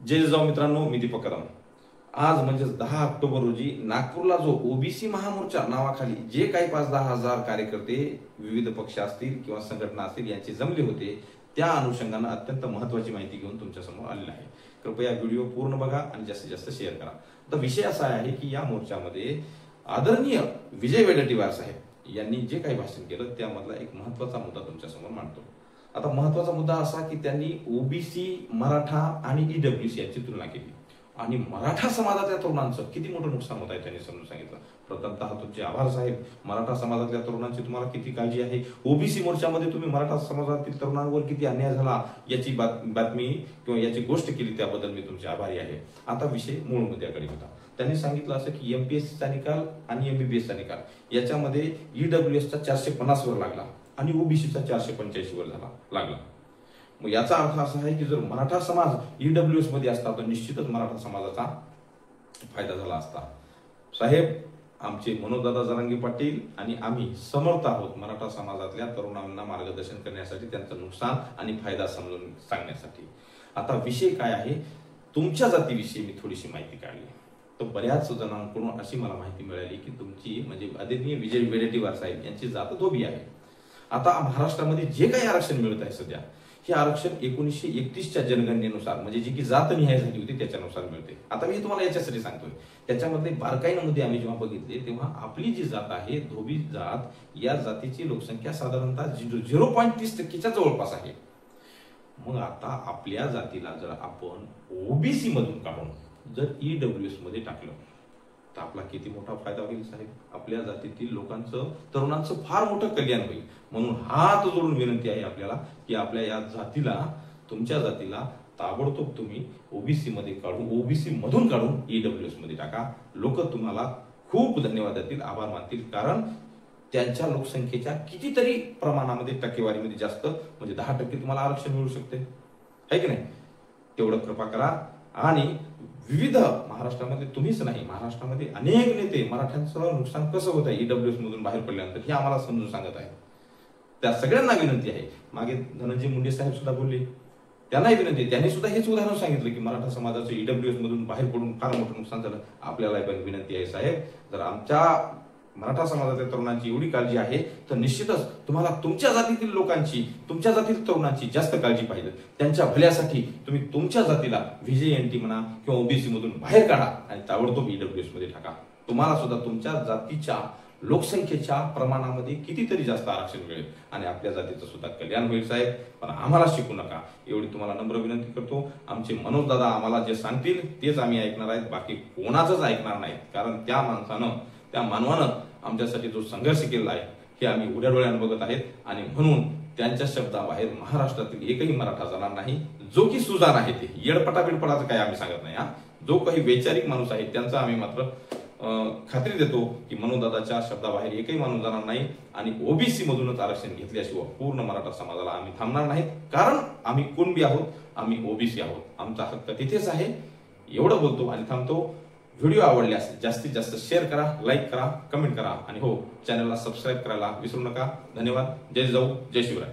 जय जिजाऊ मित्रांनो, मी दीपक कदम। आज म्हणजे 10 ऑक्टोबर रोजी नागपूरला जो ओबीसी महामोर्चा नावाखाली जे काही 5-10 हजार कार्यकर्ते विविध पक्ष असतील किंवा संघटना असतील यांचे जमले होते, त्या अनुषंगाने अत्यंत महत्त्वाची माहिती घेऊन तुमच्या समोर आलेला आहे। कृपया व्हिडिओ पूर्ण बघा आणि जास्तीत जास्त शेअर करा। तर विषय असा आहे की या मोर्चामध्ये आदरणीय विजय वडेट्टीवार साहेब यांनी जे काही भाषण केलं त्यामधला एक महत्त्वाचा मुद्दा तुमच्या समोर मांडतो। आता महत्त्वाचा मुद्दा असा की त्यांनी ओबीसी, मराठा आणि ईडब्ल्यूसी यांची तुलना केली आणि मराठा समाजातल्या तरुणांचं किती मोठं नुकसान होत आहे त्यांनी समजून सांगितलं। प्रथमतः तुमचे आभार साहेब। मराठा समाजातल्या तरुणांची तुम्हाला किती काळजी आहे। ओबीसी मोर्चामध्ये तुम्ही मराठा समाजातील तरुणांवर किती अन्याय झाला याची बातमी किंवा याची गोष्ट केली, त्याबद्दल मी तुमचे आभारी आहे। आता विषय मूळ मुद्द्याकडे होता। त्यांनी सांगितलं असं की एमपीएससीचा निकाल आणि एमबीबीएसचा निकाल याच्यामध्ये ईडब्ल्यूएसचा 450 वर लागला आणि ओबीसीचा 485 वर लागला। मग याचा अर्थ असा आहे की जर मराठा समाज ईडब्ल्यूएस मध्ये असता तर निश्चितच मराठा समाजाचा फायदा झाला असता। साहेब, आमचे मनोजदादा जरांगे पाटील आणि आम्ही समर्थ आहोत मराठा समाजातल्या तरुणांना मार्गदर्शन करण्यासाठी, त्यांचं नुकसान आणि फायदा समजून सांगण्यासाठी। आता विषय काय आहे, तुमच्या जातीविषयी मी थोडीशी माहिती काढली तर बऱ्याच जणांकडून अशी मला माहिती मिळाली की तुमची म्हणजे आदरणीय विजय वडेट्टीवार साहेब यांची जात धोबी आहे। आता महाराष्ट्रामध्ये जे काही आरक्षण मिळत आहे सध्या, हे आरक्षण 1931च्या जनगणनेनुसार म्हणजे जी की जात निहाय झाली होती त्याच्यानुसार मिळते। आता मी तुम्हाला याच्यासाठी सांगतोय, त्याच्यामधले बारकाईने मुद्दे आम्ही जेव्हा बघितले तेव्हा आपली जी जात आहे धोबी जात, या जातीची लोकसंख्या साधारणतः 0.30% जवळपास आहे। मग आता आपल्या जातीला जर आपण ओबीसी मधून काढून जर ईडब्ल्यूएस मध्ये टाकलं तर आपला किती मोठा फायदा होईल साहेब। आपल्या जातीतील लोकांचं, तरुणांचं फार मोठं कल्याण होईल। म्हणून हात जोडून विनंती आहे आपल्याला की आपल्या या जातीला, तुमच्या जातीला ताबडतोब तुम्ही ओबीसी मध्ये काढून, ओबीसी मधून काढून ईडब्ल्यूएस मध्ये टाका। लोक तुम्हाला खूप धन्यवाद देतील, आभार मानतील, कारण त्यांच्या लोकसंख्येच्या कितीतरी प्रमाणामध्ये, टक्केवारीमध्ये जास्त म्हणजे 10% तुम्हाला आरक्षण मिळू शकते, है की नाही। तेवढं कृपा करा। आणि विविध महाराष्ट्रामध्ये तुम्हीच नाही, महाराष्ट्रामध्ये अनेक नेते मराठ्यांचं नुकसान कसं होत आहे ईडब्ल्यूएस मधून बाहेर पडल्यानंतर हे आम्हाला समजून सांगत आहे। त्या सगळ्यांना विनंती आहे। मागे धनंजय मुंडे साहेब सुद्धा बोलले, त्यांनाही विनंती आहे, त्यांनी सुद्धा हेच उदाहरण सांगितलं की मराठा समाजाचं ईडब्ल्यूएस मधून बाहेर पडून फार मोठं नुकसान झालं। आपल्याला पण विनंती आहे साहेब, जर आमच्या मराठा समाजातील तरुणांची एवढी काळजी आहे तर निश्चितच तुम्हाला तुमच्या जातीतील लोकांची, तुमच्या जातीतील तरुणांची जास्त काळजी पाहिजे। त्यांच्या भल्यासाठी तुम्ही तुमच्या जातीला व्हीजेएनटी म्हणा किंवा ओबीसी मधून बाहेर काढा आणि ताबडतोब ईडब्ल्यूएस मध्ये टाका। तुम्हाला सुद्धा तुमच्या जातीच्या लोकसंख्येच्या प्रमाणामध्ये कितीतरी जास्त आरक्षण मिळेल आणि आपल्या जातीचं सुद्धा कल्याण होईल साहेब। पण आम्हाला शिकू नका एवढी तुम्हाला नम्र विनंती करतो। आमचे मनोज दादा आम्हाला जे सांगतील तेच आम्ही ऐकणार आहेत, बाकी कोणाचंच ऐकणार नाही, कारण त्या माणसानं, त्या मानवानं आमच्यासाठी जो संघर्ष केला आहे हे आम्ही उड्या डोळ्यानं बघत आहेत। आणि म्हणून त्यांच्या शब्दाबाहेर महाराष्ट्रातील एकही मराठा जाणार नाही। जो की सुजाण आहे, ते येडपटा बिडपटाचं काय आम्ही सांगत नाही। जो काही वैचारिक माणूस आहे त्यांचा आम्ही मात्र खात्री देतो की मनोदादाच्या शब्दाबाहेर एकही माणूस जाणार नाही आणि ओबीसी मधूनच आरक्षण घेतल्याशिवाय पूर्ण मराठा समाजाला आम्ही थांबणार नाहीत, कारण आम्ही कुणबी आहोत, आम्ही ओबीसी आहोत, आमचा हक्क तिथेच आहे। एवढं बोलतो आणि थांबतो। व्हिडिओ आवडल्यास जास्तीत जास्त शेअर करा, लाईक करा, कमेंट करा आणि हो, चॅनलला सबस्क्राईब करायला विसरू नका। धन्यवाद। जय जिजाऊ, जय शिवराय।